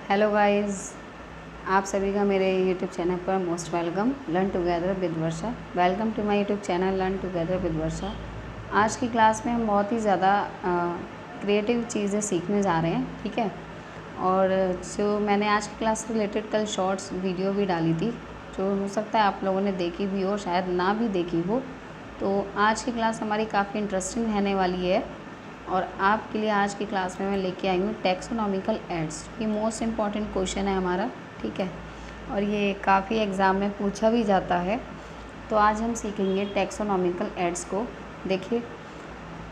Hello guys, आप सभी का मेरे यूट्यूब चैनल पर most welcome. Learn together with Varsha. Welcome to my YouTube channel learn together with Varsha. आज की क्लास में हम बहुत ही ज़्यादा क्रिएटिव चीज़ें सीखने जा रहे हैं, ठीक है। और जो मैंने आज की क्लास से रिलेटेड कल शॉर्ट्स वीडियो भी डाली थी, जो हो सकता है आप लोगों ने देखी भी हो, शायद ना भी देखी हो। तो आज की क्लास हमारी काफ़ी इंटरेस्टिंग रहने वाली है। और आपके लिए आज की क्लास में मैं लेके आई हूँ टैक्सोनॉमिकल एड्स। ये मोस्ट इम्पॉर्टेंट क्वेश्चन है हमारा, ठीक है। और ये काफ़ी एग्ज़ाम में पूछा भी जाता है। तो आज हम सीखेंगे टैक्सोनॉमिकल एड्स को। देखिए,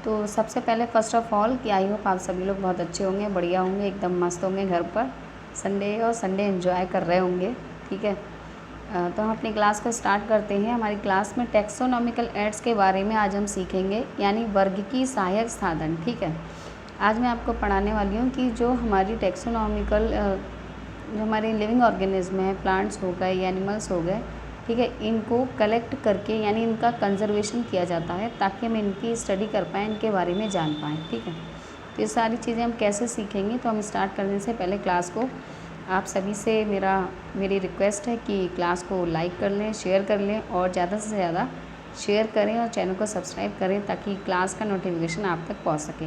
तो सबसे पहले फर्स्ट ऑफ ऑल कि आई होप आप सभी लोग बहुत अच्छे होंगे, बढ़िया होंगे, एकदम मस्त होंगे, घर पर संडे एंजॉय कर रहे होंगे, ठीक है। तो हम अपनी क्लास को स्टार्ट करते हैं। हमारी क्लास में टैक्सोनॉमिकल एड्स के बारे में आज हम सीखेंगे, यानी वर्गीकीय सहायक साधन, ठीक है। आज मैं आपको पढ़ाने वाली हूँ कि जो हमारी टैक्सोनॉमिकल जो हमारे लिविंग ऑर्गेनिज्म है, प्लांट्स हो गए या एनिमल्स हो गए, ठीक है, इनको कलेक्ट करके यानी इनका कंजर्वेशन किया जाता है ताकि हम इनकी स्टडी कर पाएँ, इनके बारे में जान पाएँ, ठीक है। तो ये सारी चीज़ें हम कैसे सीखेंगे, तो हम स्टार्ट करने से पहले क्लास को आप सभी से मेरी रिक्वेस्ट है कि क्लास को लाइक कर लें, शेयर कर लें और ज़्यादा से ज़्यादा शेयर करें और चैनल को सब्सक्राइब करें ताकि क्लास का नोटिफिकेशन आप तक पहुंच सके।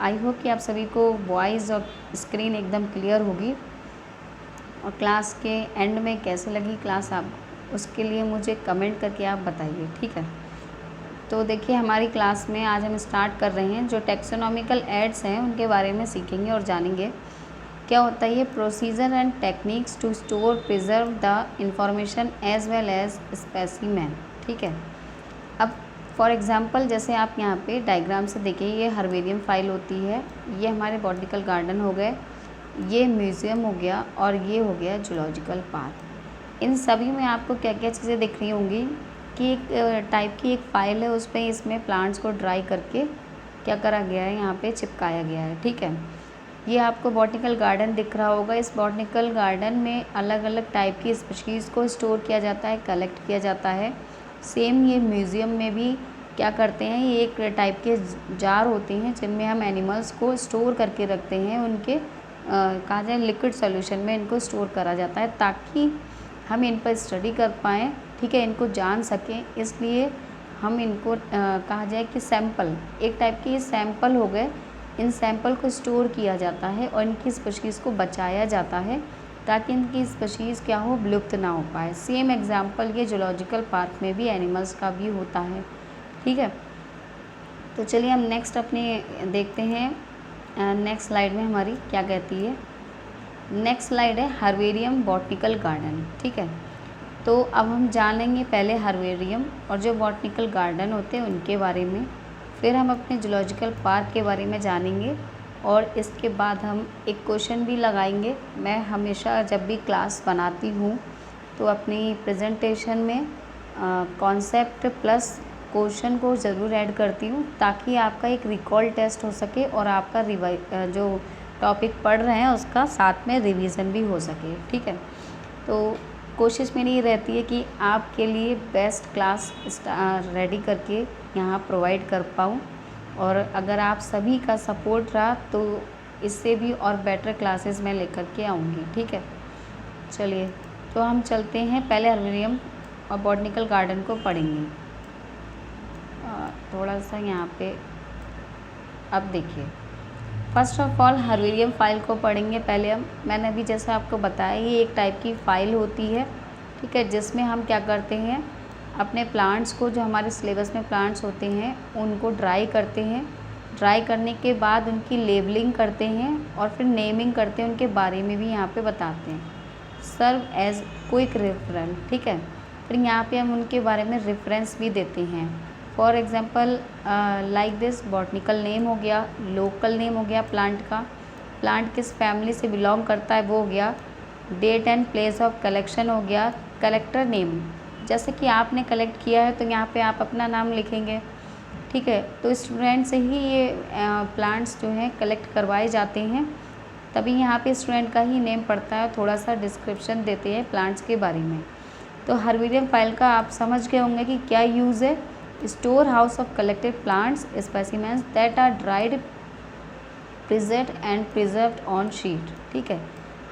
आई होप कि आप सभी को वॉइस और स्क्रीन एकदम क्लियर होगी। और क्लास के एंड में कैसे लगी क्लास आप, उसके लिए मुझे कमेंट करके आप बताइए, ठीक है। तो देखिए, हमारी क्लास में आज हम स्टार्ट कर रहे हैं। जो टैक्सोनॉमिकल एड्स हैं उनके बारे में सीखेंगे और जानेंगे क्या होता है ये procedure and techniques to store preserve the information as well as specimen, ठीक है। अब फॉर एग्जांपल जैसे आप यहाँ पे डायग्राम से देखिए, ये हर्बेरियम फाइल होती है, ये हमारे बॉटनिकल गार्डन हो गए, ये म्यूज़ियम हो गया और ये हो गया जूलॉजिकल पार्क। इन सभी में आपको क्या क्या चीज़ें दिख रही होंगी कि एक टाइप की एक फ़ाइल है, उस पर इसमें प्लांट्स को ड्राई करके क्या करा गया है, यहाँ पे चिपकाया गया है, ठीक है। ये आपको बॉटनिकल गार्डन दिख रहा होगा। इस बॉटनिकल गार्डन में अलग अलग टाइप की स्पीशीज़ को स्टोर किया जाता है, कलेक्ट किया जाता है। सेम ये म्यूज़ियम में भी क्या करते हैं, ये एक टाइप के जार होते हैं जिनमें हम एनिमल्स को स्टोर करके रखते हैं। उनके कहा जाए लिक्विड सोल्यूशन में इनको स्टोर करा जाता है ताकि हम इन पर स्टडी कर पाएँ, ठीक है, इनको जान सकें। इसलिए हम इनको कहा जाए कि सैंपल, एक टाइप के ये सैंपल हो गए। इन सैंपल को स्टोर किया जाता है और इनकी स्पीशीज़ को बचाया जाता है ताकि इनकी स्पीशीज़ क्या हो, विलुप्त ना हो पाए। सेम एग्जांपल ये जूलॉजिकल पार्क में भी एनिमल्स का भी होता है, ठीक है। तो चलिए हम नेक्स्ट अपने देखते हैं, नेक्स्ट स्लाइड में हमारी क्या कहती है। नेक्स्ट स्लाइड है हर्बेरियम बॉटनिकल गार्डन, ठीक है। तो अब हम जानेंगे पहले हर्बेरियम और जो बॉटनिकल गार्डन होते हैं उनके बारे में, फिर हम अपने जूलॉजिकल पार्क के बारे में जानेंगे और इसके बाद हम एक क्वेश्चन भी लगाएंगे। मैं हमेशा जब भी क्लास बनाती हूँ तो अपनी प्रेजेंटेशन में कॉन्सेप्ट प्लस क्वेश्चन को ज़रूर ऐड करती हूँ ताकि आपका एक रिकॉल टेस्ट हो सके और आपका जो टॉपिक पढ़ रहे हैं उसका साथ में रिवीजन भी हो सके, ठीक है। तो कोशिश मेरी ये रहती है कि आपके लिए बेस्ट क्लास रेडी करके यहाँ प्रोवाइड कर पाऊँ। और अगर आप सभी का सपोर्ट रहा तो इससे भी और बेटर क्लासेस मैं लेकर के आऊँगी, ठीक है। चलिए, तो हम चलते हैं, पहले हर्बेरियम और बॉटनिकल गार्डन को पढ़ेंगे। थोड़ा सा यहाँ पे अब देखिए, first of all herbarium file को पढ़ेंगे पहले हम। मैंने अभी जैसे आपको बताया, ये एक टाइप की फ़ाइल होती है, ठीक है, जिसमें हम क्या करते हैं, अपने प्लांट्स को, जो हमारे सिलेबस में प्लांट्स होते हैं उनको ड्राई करते हैं। ड्राई करने के बाद उनकी लेबलिंग करते हैं और फिर नेमिंग करते हैं, उनके बारे में भी यहाँ पे बताते हैं। सर्व एज क्विक रेफरेंस, ठीक है। फिर यहाँ पे हम उनके बारे में रेफरेंस भी देते हैं। For example like this, botanical name हो गया, लोकल नेम हो गया प्लांट का, प्लांट किस फैमिली से बिलोंग करता है वो हो गया, date and place of collection हो गया, कलेक्टर नेम, जैसे कि आपने कलेक्ट किया है तो यहाँ पे आप अपना नाम लिखेंगे, ठीक है। तो स्टूडेंट से ही ये प्लांट्स जो हैं कलेक्ट करवाए जाते हैं, तभी यहाँ पे स्टूडेंट का ही नेम पड़ता है। थोड़ा सा डिस्क्रिप्शन देते हैं प्लांट्स के बारे में। तो हर्बेरियम फाइल का आप समझ गए होंगे कि क्या यूज़ है। Store house of collected plants specimens that are dried, preserved and preserved on sheet, ठीक है।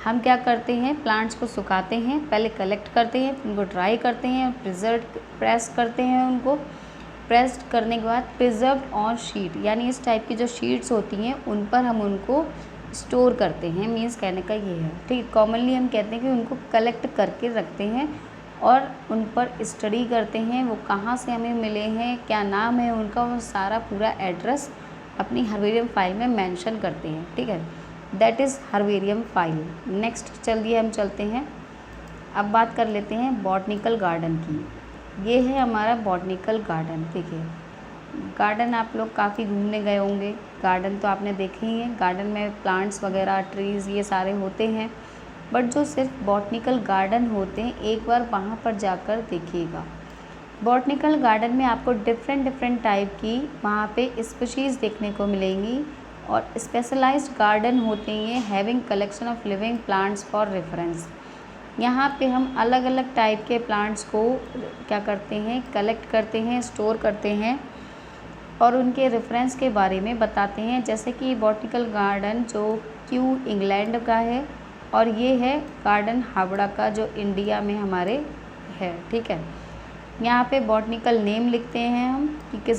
हम क्या करते हैं, प्लांट्स को सुखाते हैं, पहले कलेक्ट करते हैं, उनको ड्राई करते हैं, प्रेस करते हैं, उनको प्रेस्ड करने के बाद प्रिजर्व्ड ऑन शीट, यानी इस टाइप की जो शीट्स होती हैं उन पर हम उनको स्टोर करते हैं। मीन्स कहने का ये है, ठीक। कॉमनली हम कहते हैं कि उनको कलेक्ट करके रखते हैं और उन पर स्टडी करते हैं, वो कहाँ से हमें मिले हैं, क्या नाम है उनका, वो सारा पूरा एड्रेस अपनी हर्बेरियम फाइल में मेंशन करते हैं, ठीक है। That is herbarium file. Next चलिए हम चलते हैं, अब बात कर लेते हैं बॉटनिकल गार्डन की। ये है हमारा बॉटनिकल गार्डन। देखिए गार्डन आप लोग काफ़ी घूमने गए होंगे, गार्डन तो आपने देखे ही हैं, गार्डन में प्लांट्स वगैरह ट्रीज़ ये सारे होते हैं, बट जो सिर्फ बॉटनिकल गार्डन होते हैं एक बार वहाँ पर जाकर देखिएगा। बॉटनिकल गार्डन में आपको डिफरेंट टाइप की वहाँ पे स्पीशीज़ देखने को मिलेंगी और स्पेशलाइज्ड गार्डन होते हैं having collection of living plants for reference. यहाँ पे हम अलग अलग टाइप के प्लांट्स को क्या करते हैं, कलेक्ट करते हैं, स्टोर करते हैं और उनके रेफरेंस के बारे में बताते हैं। जैसे कि बॉटनिकल गार्डन जो क्यू इंग्लैंड का है और ये है गार्डन हावड़ा का जो इंडिया में हमारे है, ठीक है। यहाँ पे बॉटनिकल नेम लिखते हैं हम कि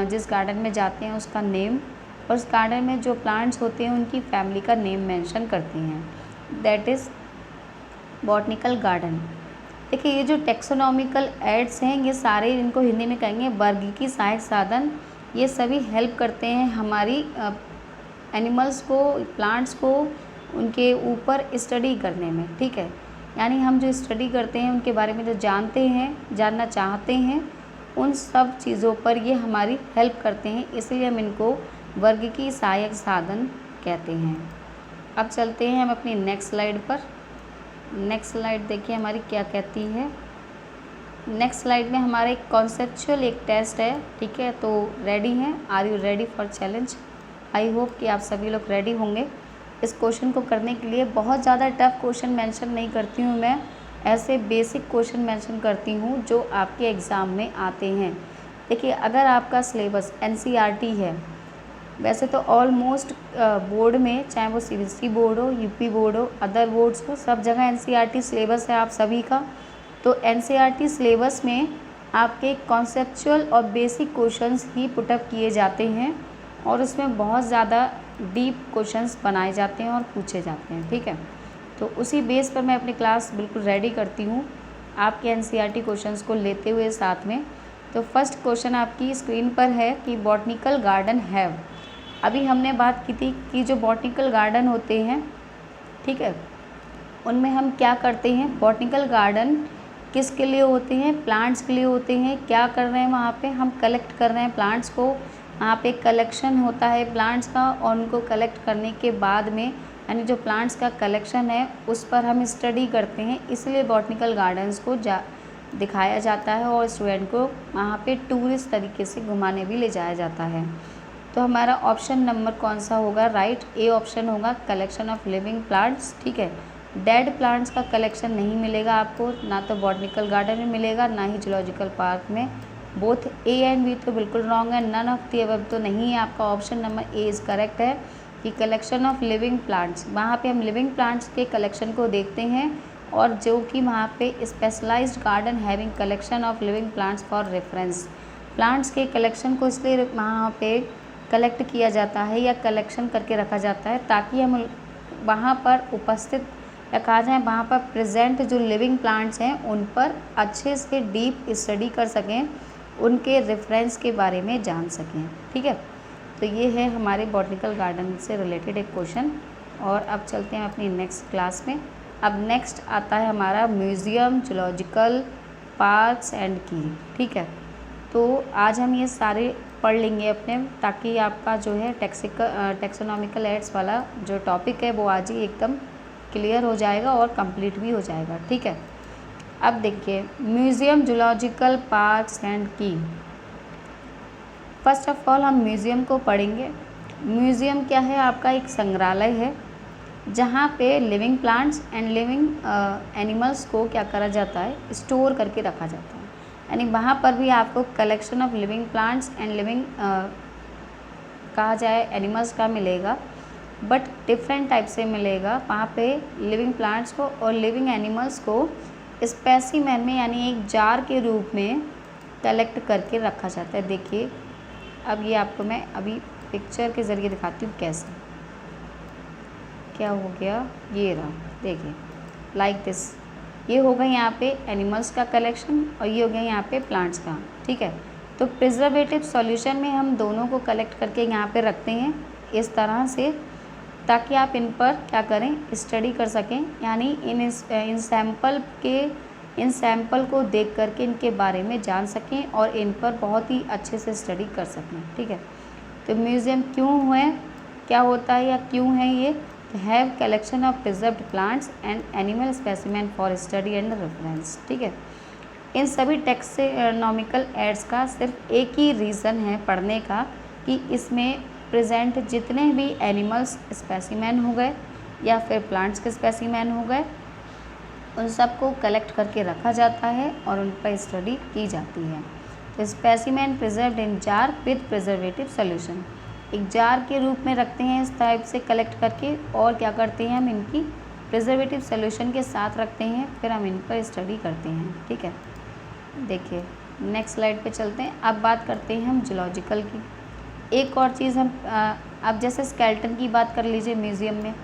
जिस गार्डन में जाते हैं उसका नेम, और उस गार्डन में जो प्लांट्स होते हैं उनकी फैमिली का नेम मेंशन करते हैं। That is botanical garden. देखिए ये जो टेक्सोनॉमिकल एड्स हैं ये सारे, इनको हिंदी में कहेंगे वर्गीकी सहायक साधन, ये सभी हेल्प करते हैं हमारी एनिमल्स को, प्लांट्स को उनके ऊपर स्टडी करने में, ठीक है। यानी हम जो स्टडी करते हैं उनके बारे में जो जानते हैं, जानना चाहते हैं, उन सब चीज़ों पर ये हमारी हेल्प करते हैं, इसलिए हम इनको वर्गीकी सहायक साधन कहते हैं। अब चलते हैं हम अपनी नेक्स्ट स्लाइड पर। नेक्स्ट स्लाइड देखिए हमारी क्या कहती है। नेक्स्ट स्लाइड में हमारा एक कॉन्सेप्चुअल एक टेस्ट है, ठीक है। तो रेडी हैं, are you ready for challenge? I hope कि आप सभी लोग रेडी होंगे इस क्वेश्चन को करने के लिए। बहुत ज़्यादा टफ क्वेश्चन मेंशन नहीं करती हूँ मैं, ऐसे बेसिक क्वेश्चन मेंशन करती हूँ जो आपके एग्ज़ाम में आते हैं। देखिए अगर आपका सिलेबस एनसीईआरटी है, वैसे तो ऑलमोस्ट बोर्ड में, चाहे वो सीबीएसई बोर्ड हो, यूपी बोर्ड हो, अदर बोर्ड्स हो, सब जगह एनसीईआरटी सिलेबस है आप सभी का। तो एनसीईआरटी सिलेबस में आपके कॉन्सेप्चुअल और बेसिक क्वेश्चंस ही पुटअप किए जाते हैं और उसमें बहुत ज़्यादा डीप क्वेश्चंस बनाए जाते हैं और पूछे जाते हैं, ठीक है। तो उसी बेस पर मैं अपनी क्लास बिल्कुल रेडी करती हूँ आपके एनसीईआरटी क्वेश्चंस को लेते हुए साथ में। तो फर्स्ट क्वेश्चन आपकी स्क्रीन पर है कि बॉटनिकल गार्डन हैव। अभी हमने बात की थी कि जो बॉटनिकल गार्डन होते हैं, ठीक है, उनमें हम क्या करते हैं, बॉटनिकल गार्डन किसके लिए होते हैं, प्लांट्स के लिए होते हैं। क्या कर रहे हैं वहाँ पे, हम कलेक्ट कर रहे हैं प्लांट्स को। वहाँ पे कलेक्शन होता है प्लांट्स का और उनको कलेक्ट करने के बाद में, यानी जो प्लांट्स का कलेक्शन है उस पर हम स्टडी करते हैं, इसलिए बॉटनिकल गार्डन्स को दिखाया जाता है और स्टूडेंट को वहाँ पे टूरिस्ट तरीके से घुमाने भी ले जाया जाता है। तो हमारा ऑप्शन नंबर कौन सा होगा, राइट ए ऑप्शन होगा, कलेक्शन ऑफ लिविंग प्लांट्स, ठीक है। डेड प्लांट्स का कलेक्शन नहीं मिलेगा आपको, ना तो बॉटनिकल गार्डन में मिलेगा ना ही जूलॉजिकल पार्क में। बोथ ए एंड बी तो बिल्कुल रॉन्ग है, नन ऑफ दी अबव तो नहीं है। आपका option number A is correct है कि कलेक्शन ऑफ लिविंग प्लांट्स, वहाँ पे हम लिविंग प्लांट्स के कलेक्शन को देखते हैं और जो कि वहाँ पे specialised garden having collection of living plants for reference. Plants के कलेक्शन को इसलिए वहाँ पे कलेक्ट किया जाता है या कलेक्शन करके रखा जाता है ताकि हम वहाँ पर उपस्थित या कहा जाए वहाँ पर प्रेजेंट जो लिविंग प्लांट्स हैं उन पर अच्छे से डीप स्टडी कर सकें, उनके रेफरेंस के बारे में जान सकें, ठीक है। तो ये है हमारे बॉटनिकल गार्डन से रिलेटेड एक क्वेश्चन। और अब चलते हैं अपनी नेक्स्ट क्लास में। अब नेक्स्ट आता है हमारा म्यूज़ियम, जूलॉजिकल पार्क्स एंड की, ठीक है। तो आज हम ये सारे पढ़ लेंगे अपने, ताकि आपका जो है टेक्सोनॉमिकल एड्स वाला जो टॉपिक है वो आज ही एकदम क्लियर हो जाएगा और कंप्लीट भी हो जाएगा, ठीक है। अब देखिए म्यूज़ियम, जूलॉजिकल पार्क्स एंड की। फर्स्ट ऑफ ऑल हम म्यूज़ियम को पढ़ेंगे। म्यूज़ियम क्या है, आपका एक संग्रहालय है जहाँ पे living plants and living animals को क्या करा जाता है, स्टोर करके रखा जाता है। यानी वहाँ पर भी आपको collection of living plants and living कहा जाए एनिमल्स का मिलेगा। बट डिफरेंट टाइप से मिलेगा। वहाँ पे लिविंग प्लांट्स को और लिविंग एनिमल्स को स्पेसिमेन में यानी एक जार के रूप में कलेक्ट करके रखा जाता है। देखिए अब ये आपको मैं अभी पिक्चर के ज़रिए दिखाती हूँ कैसे। क्या हो गया, ये रहा, देखिए लाइक दिस। ये हो गया यहाँ पे एनिमल्स का कलेक्शन और ये हो गया यहाँ पे प्लांट्स का। ठीक है, तो प्रिजर्वेटिव सॉल्यूशन में हम दोनों को कलेक्ट करके यहाँ पे रखते हैं इस तरह से, ताकि आप इन पर क्या करें, स्टडी कर सकें। यानी इन सैंपल को देख करके इनके बारे में जान सकें और इन पर बहुत ही अच्छे से स्टडी कर सकें। ठीक है, तो म्यूज़ियम क्यों है, क्या होता है या क्यों है ये, have collection of preserved plants and animal specimen for study and reference. ठीक है, इन सभी टैक्सोनॉमिकल एड्स का सिर्फ एक ही रीज़न है पढ़ने का कि इसमें प्रेजेंट जितने भी एनिमल्स स्पेसिमेन हो गए या फिर प्लांट्स के स्पेसिमेन हो गए, उन सबको कलेक्ट करके रखा जाता है और उन पर स्टडी की जाती है। तो specimen preserved in jar with preservative solution, एक जार के रूप में रखते हैं इस टाइप से कलेक्ट करके, और क्या करते हैं हम इनकी प्रिजर्वेटिव सॉल्यूशन के साथ रखते हैं, फिर हम इन पर स्टडी करते हैं। ठीक है, देखिए नेक्स्ट स्लाइड पे चलते हैं। अब बात करते हैं हम जूलॉजिकल की। एक और चीज़ हम अब जैसे स्केलेटन की बात कर लीजिए म्यूज़ियम में,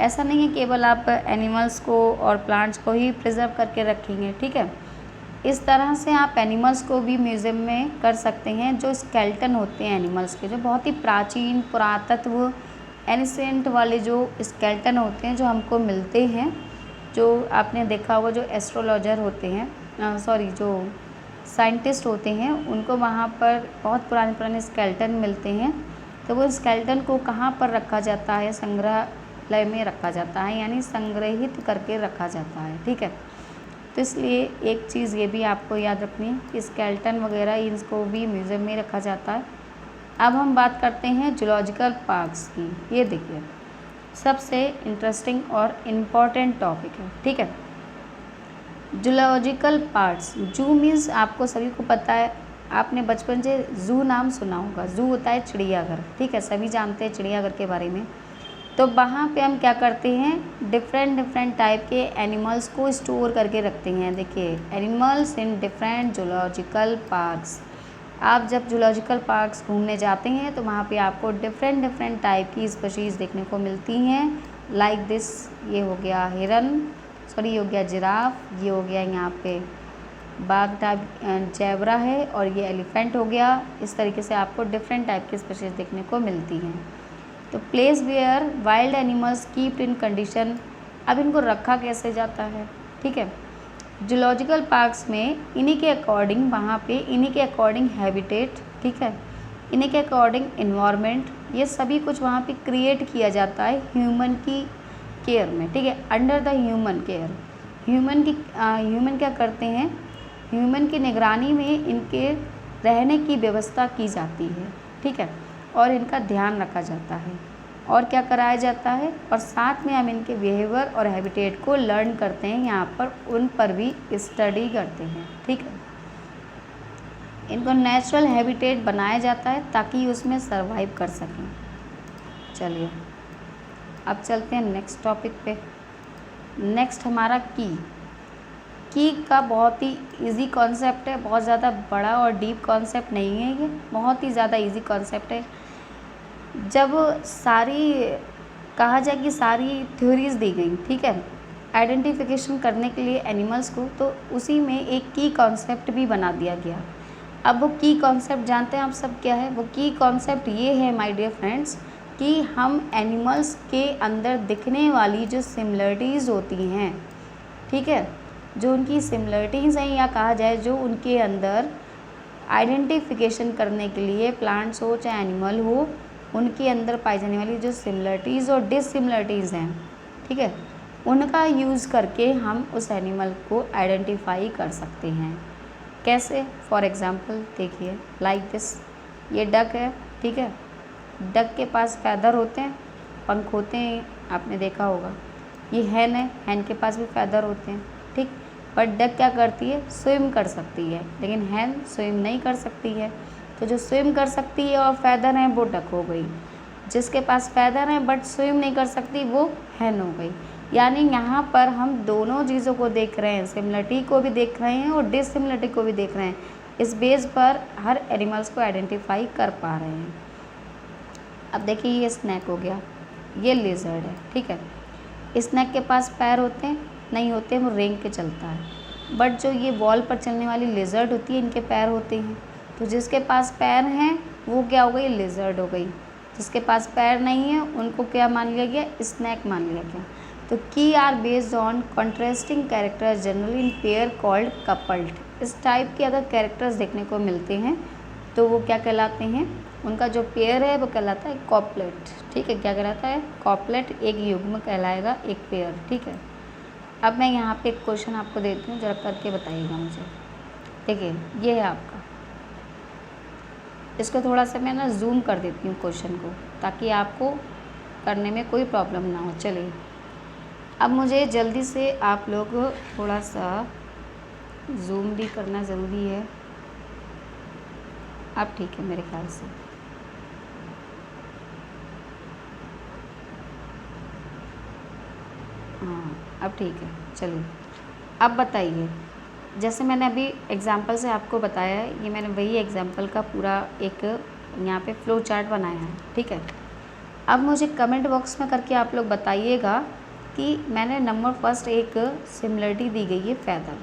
ऐसा नहीं है केवल आप एनिमल्स को और प्लांट्स को ही प्रिजर्व करके रखेंगे। ठीक है, इस तरह से आप एनिमल्स को भी म्यूज़ियम में कर सकते हैं। जो स्केलेटन होते हैं एनिमल्स के, जो बहुत ही प्राचीन पुरातत्व एनिसेंट वाले जो स्केलेटन होते हैं जो हमको मिलते हैं, जो आपने देखा होगा जो एस्ट्रोलॉजर होते हैं, जो साइंटिस्ट होते हैं, उनको वहाँ पर बहुत पुराने स्केलेटन मिलते हैं। तो वो स्केलेटन को कहाँ पर रखा जाता है, संग्रहालय में रखा जाता है, यानी संग्रहित करके रखा जाता है। ठीक है, तो इसलिए एक चीज़ ये भी आपको याद रखनी है कि स्केलेटन वगैरह इनको भी म्यूज़ियम में रखा जाता है। अब हम बात करते हैं जूलॉजिकल पार्क्स की। ये देखिए सबसे इंटरेस्टिंग और इम्पॉर्टेंट टॉपिक है। ठीक है, जूलॉजिकल पार्क्स, जू मीन्स आपको सभी को पता है, आपने बचपन से जू नाम सुना होगा। जू होता है चिड़ियाघर। ठीक है, सभी जानते हैं चिड़ियाघर के बारे में। तो वहाँ पे हम क्या करते हैं, डिफरेंट टाइप के एनिमल्स को स्टोर करके रखते हैं। देखिए animals in different zoological parks. आप जब जूलॉजिकल पार्क्स घूमने जाते हैं तो वहाँ पे आपको डिफरेंट टाइप की स्पीशीज़ देखने को मिलती हैं। लाइक दिस, ये हो गया हिरन, ये हो गया जिराफ, ये हो गया यहाँ पे बाघ टाइप जेब्रा है, और ये एलिफेंट हो गया। इस तरीके से आपको डिफरेंट टाइप की स्पीशीज़ देखने को मिलती हैं। तो place where wild animals keeped in condition, अब इनको रखा कैसे जाता है। ठीक है, जूलॉजिकल पार्क्स में इन्हीं के अकॉर्डिंग, वहाँ पे इन्हीं के अकॉर्डिंग हैबिटेट, ठीक है, इन्हीं के अकॉर्डिंग इन्वायरमेंट, ये सभी कुछ वहाँ पे क्रिएट किया जाता है ह्यूमन की केयर में। ठीक है, under the human care, human क्या करते हैं, ह्यूमन की निगरानी में इनके रहने की व्यवस्था की जाती है। ठीक है, और इनका ध्यान रखा जाता है और क्या कराया जाता है, और साथ में हम इनके बिहेवियर और हैबिटेट को लर्न करते हैं, यहाँ पर उन पर भी स्टडी करते हैं। ठीक है, इनको नेचुरल हैबिटेट बनाया जाता है ताकि उसमें सरवाइव कर सकें। चलिए अब चलते हैं नेक्स्ट टॉपिक पे। नेक्स्ट हमारा की का बहुत ही इजी कॉन्सेप्ट है, बहुत ज़्यादा बड़ा और डीप कॉन्सेप्ट नहीं है, ये बहुत ही ज़्यादा इजी कॉन्सेप्ट है। जब कहा जाए कि सारी थ्योरीज दी गई, ठीक है, आइडेंटिफिकेशन करने के लिए एनिमल्स को, तो उसी में एक की कॉन्सेप्ट भी बना दिया गया। अब वो की कॉन्सेप्ट जानते हैं आप सब क्या है? वो की कॉन्सेप्ट ये है माय डियर फ्रेंड्स कि हम एनिमल्स के अंदर दिखने वाली जो सिमिलरिटीज़ होती हैं, ठीक है, जो उनकी सिमिलरिटीज़ हैं, या कहा जाए जो उनके अंदर आइडेंटिफिकेशन करने के लिए प्लांट्स हो चाहे एनिमल हो, उनके अंदर पाई जाने वाली जो सिमिलरिटीज़ और डिससिमिलरिटीज़ हैं, ठीक है, उनका यूज़ करके हम उस एनिमल को आइडेंटिफाई कर सकते हैं। कैसे? फॉर एग्ज़ाम्पल देखिए, लाइक दिस, ये डक है, ठीक है, डक के पास फैदर होते हैं, पंख होते हैं, आपने देखा होगा। ये हैन है, हैन के पास भी फैदर होते हैं, ठीक, बट डक क्या करती है? स्विम कर सकती है, लेकिन हैन स्विम नहीं कर सकती है। तो जो स्विम कर सकती है और फैदर हैं वो डक हो गई। जिसके पास फैदर हैं बट स्विम नहीं कर सकती वो हैन हो गई। यानी यहाँ पर हम दोनों चीज़ों को देख रहे हैं, सिमिलरिटी को भी देख रहे हैं और डिसिमिलरिटी को भी देख रहे हैं। इस बेस पर हर एनिमल्स को आइडेंटिफाई कर पा रहे हैं। अब देखिए ये स्नैक हो गया, ये लिजर्ड है, ठीक है। स्नैक के पास पैर होते हैं? नहीं होते, वो रेंग के चलता है। बट जो ये वॉल पर चलने वाली लिजर्ड होती है इनके पैर होते हैं। तो जिसके पास पैर हैं वो क्या हो गई? लिजर्ड हो गई। जिसके पास पैर नहीं है उनको क्या मान लिया गया? स्नैक मान लिया गया। तो key are based on contrasting characters generally in pair called coupled. इस टाइप के अगर कैरेक्टर्स देखने को मिलते हैं तो वो क्या कहलाते हैं? उनका जो पेयर है वो कहलाता है कॉपलेट, ठीक है। क्या कहलाता है? कॉपलेट। एक युग्म कहलाएगा, एक पेयर, ठीक है। अब मैं यहाँ पे एक क्वेश्चन आपको देती हूँ, जरा करके बताइएगा मुझे। देखिए ये है आपका, इसको थोड़ा सा मैं ना जूम कर देती हूँ क्वेश्चन को, ताकि आपको करने में कोई प्रॉब्लम ना हो। चलिए अब मुझे जल्दी से आप लोग थोड़ा सा जूम भी करना ज़रूरी है। अब ठीक है मेरे ख्याल से। हाँ अब ठीक है। चलिए अब बताइए, जैसे मैंने अभी एग्जाम्पल से आपको बताया है, ये मैंने वही एग्जाम्पल का पूरा एक यहाँ पे फ्लो चार्ट बनाया है, ठीक है। अब मुझे कमेंट बॉक्स में करके आप लोग बताइएगा कि मैंने नंबर फर्स्ट एक सिमिलरिटी दी गई है फैदर,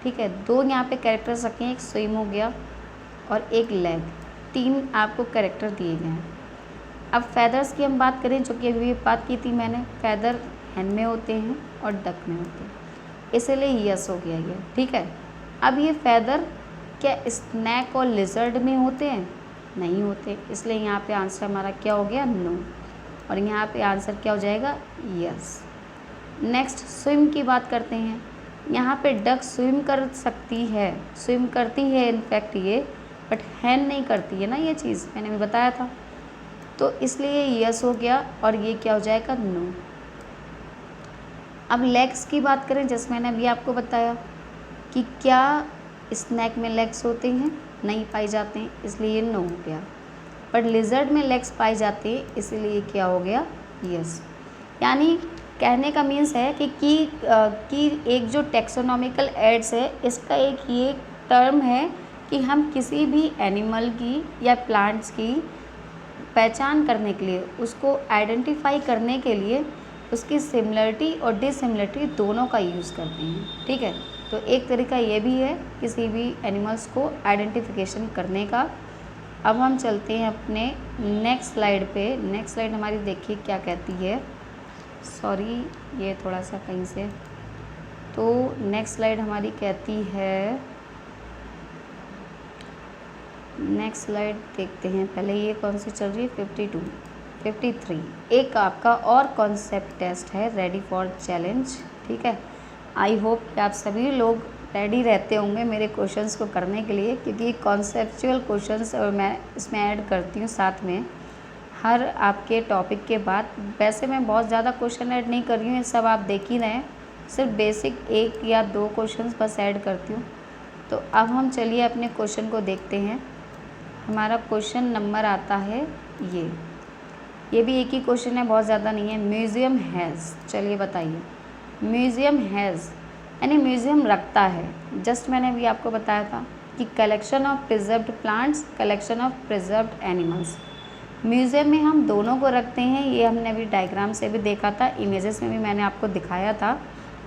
ठीक है। दो यहाँ पे कैरेक्टर्स रखे हैं, एक स्विम हो गया और एक लेग, तीन आपको कैरेक्टर दिए गए हैं। अब फैदर्स की हम बात करें, जो कि अभी बात की थी मैंने, फैदर हैन में होते हैं और डक में होते हैं, इसलिए यस हो गया ये, ठीक है। अब ये फैदर क्या स्नैक और लिजर्ड में होते हैं? नहीं होते, इसलिए यहाँ पे आंसर हमारा क्या हो गया? नो। और यहाँ पे आंसर क्या हो जाएगा? यस। नेक्स्ट स्विम की बात करते हैं। यहाँ पे डक स्विम कर सकती है, स्विम करती है इनफैक्ट ये, बट हैन नहीं करती है ना, ये चीज़ मैंने भी बताया था। तो इसलिए यस हो गया और ये क्या हो जाएगा? नो। अब लेग्स की बात करें, जैसे मैंने अभी आपको बताया कि क्या स्नैक में लेग्स होते हैं? नहीं पाए जाते हैं, इसलिए नो हो गया। बट लिजर्ड में लेग्स पाए जाते हैं, इसलिए क्या हो गया? यस। यानी कहने का मीन्स है कि एक जो टेक्सोनॉमिकल एड्स है, इसका एक ये टर्म है कि हम किसी भी एनिमल की या प्लांट्स की पहचान करने के लिए, उसको आइडेंटिफाई करने के लिए उसकी सिमिलरिटी और डिसिमिलरिटी दोनों का यूज़ करते हैं, ठीक है। तो एक तरीका ये भी है किसी भी एनिमल्स को आइडेंटिफिकेशन करने का। अब हम चलते हैं अपने नेक्स्ट स्लाइड पे। नेक्स्ट स्लाइड हमारी देखिए क्या कहती है। सॉरी ये थोड़ा सा कहीं से, तो नेक्स्ट स्लाइड हमारी कहती है, नेक्स्ट स्लाइड देखते हैं पहले, ये कौन सी चल रही है? 52 53। एक आपका और कॉन्सेप्ट टेस्ट है, रेडी फॉर चैलेंज, ठीक है। आई होप कि आप सभी लोग रेडी रहते होंगे मेरे क्वेश्चंस को करने के लिए, क्योंकि कॉन्सेप्चुअल क्वेश्चंस और मैं इसमें ऐड करती हूँ साथ में हर आपके टॉपिक के बाद। वैसे मैं बहुत ज़्यादा क्वेश्चन ऐड नहीं कर रही हूँ, ये सब आप देख ही रहे हैं, सिर्फ बेसिक 1 या 2 क्वेश्चंस बस ऐड करती हूँ। तो अब हम चलिए अपने क्वेश्चन को देखते हैं। हमारा क्वेश्चन नंबर आता है ये भी एक ही क्वेश्चन है, बहुत ज़्यादा नहीं है। म्यूज़ियम हैज़, चलिए बताइए। म्यूज़ियम हैज़ यानी म्यूज़ियम रखता है। जस्ट मैंने अभी आपको बताया था कि collection of preserved plants, collection of preserved animals. Museum में हम दोनों को रखते हैं, ये हमने अभी डायग्राम से भी देखा था, इमेजेस में भी मैंने आपको दिखाया था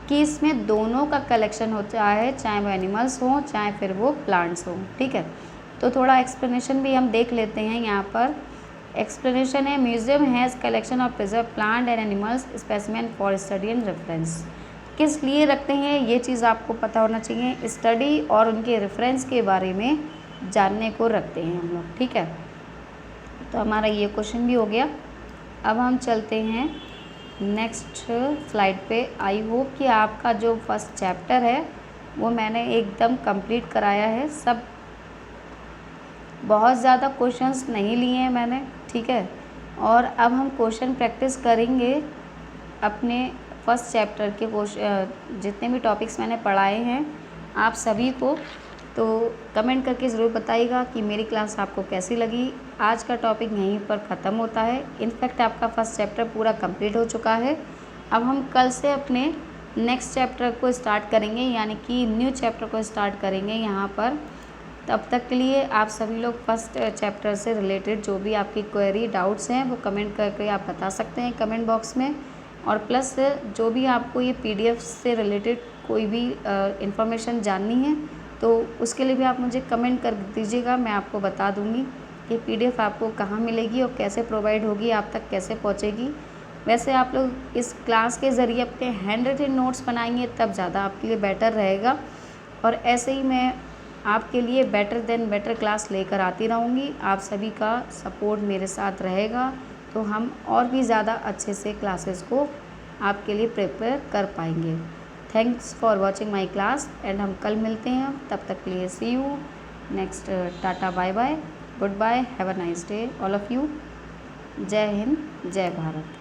कि इसमें दोनों का कलेक्शन होता है, चाहे वो एनिमल्स हों चाहे फिर वो प्लांट्स हों, ठीक है। तो थोड़ा एक्सप्लेनेशन भी हम देख लेते हैं। यहाँ पर एक्सप्लेनेशन है, museum has collection of preserve plant and animals specimen for study and reference. किस लिए रखते हैं ये चीज़ आपको पता होना चाहिए, स्टडी और उनके रेफरेंस के बारे में जानने को रखते हैं हम लोग, ठीक है। तो हमारा ये क्वेश्चन भी हो गया। अब हम चलते हैं नेक्स्ट स्लाइड पे। आई होप कि आपका जो फर्स्ट चैप्टर है वो मैंने एकदम कंप्लीट कराया है, सब बहुत ज़्यादा क्वेश्चंस नहीं लिए हैं मैंने, ठीक है। और अब हम क्वेश्चन प्रैक्टिस करेंगे अपने फर्स्ट चैप्टर के क्वेश्चन, जितने भी टॉपिक्स मैंने पढ़ाए हैं आप सभी को तो कमेंट करके ज़रूर बताइएगा कि मेरी क्लास आपको कैसी लगी। आज का टॉपिक यहीं पर ख़त्म होता है। इनफैक्ट आपका फर्स्ट चैप्टर पूरा कंप्लीट हो चुका है। अब हम कल से अपने नेक्स्ट चैप्टर को स्टार्ट करेंगे, यानी कि न्यू चैप्टर को स्टार्ट करेंगे यहाँ पर। तब तक के लिए आप सभी लोग फर्स्ट चैप्टर से रिलेटेड जो भी आपकी क्वेरी डाउट्स हैं वो कमेंट करके आप बता सकते हैं कमेंट बॉक्स में। और प्लस जो भी आपको ये PDF से रिलेटेड कोई भी इंफॉर्मेशन जाननी है तो उसके लिए भी आप मुझे कमेंट कर दीजिएगा, मैं आपको बता दूँगी कि PDF आपको कहाँ मिलेगी और कैसे प्रोवाइड होगी, आप तक कैसे पहुँचेगी। वैसे आप लोग इस क्लास के ज़रिए अपने हैंड रिटन नोट्स बनाएंगे तब ज़्यादा आपके लिए बेटर रहेगा। और ऐसे ही मैं आपके लिए बेटर देन बेटर क्लास लेकर आती रहूँगी। आप सभी का सपोर्ट मेरे साथ रहेगा तो हम और भी ज़्यादा अच्छे से क्लासेस को आपके लिए प्रिपेयर कर पाएंगे। Thanks for watching my class and हम कल मिलते हैं। तब तक के लिए see you next. Tata, bye bye, goodbye, have a nice day all of you. जय हिंद, जय भारत।